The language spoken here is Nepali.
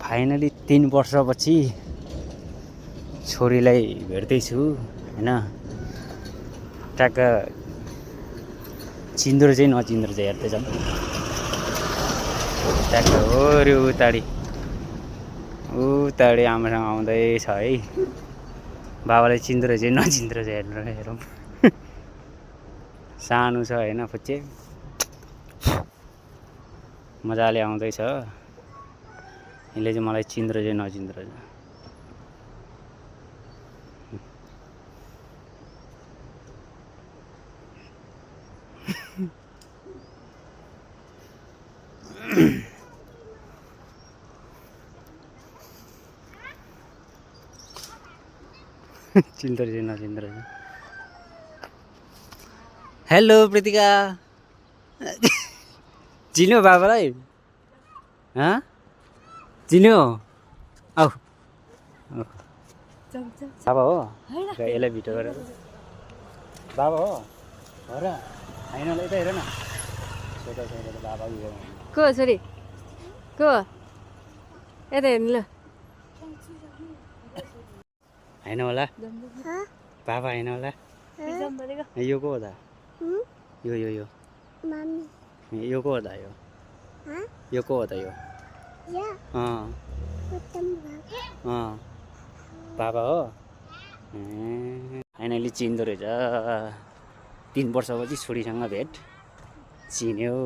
फाइनली 3 वर्षपछि छोरीलाई भेट्दैछु हैन। ट्याक्क चिन्दो चाहिँ नचिन्दो चाहिँ हेर्दै जाउँ। ट्याक्क हो रे उताडी आमासँग आउँदैछ है। बाबाले चिन्दो चाहिँ नचिन्दो चाहिँ हेरौँ। सानो छ हैन फुच्चे मजाले आउँदैछ। यसले चाहिँ मलाई चिन्दो चाहिँ नचिन्दो रहेछ। चिन्दो चाहिँ नचिन्दो रहेछ। हेलो प्रीतिका चिन्यो बाबालाई? हाँ चिन्यो? आऊ बाबा हो यसलाई भिडियो गरेर बाबा हो र हैन ल यता हेर न छोटा बाबा को छोरी को यता हेर्नु ल हैन होला बाबा हैन होला यो को हो त यो मम्मी यो को हो त यो को हो त यो बाबा हो फाइनली चिन्दो रहेछ। 3 वर्षपछि छोरीसँग भेट चिन्यो।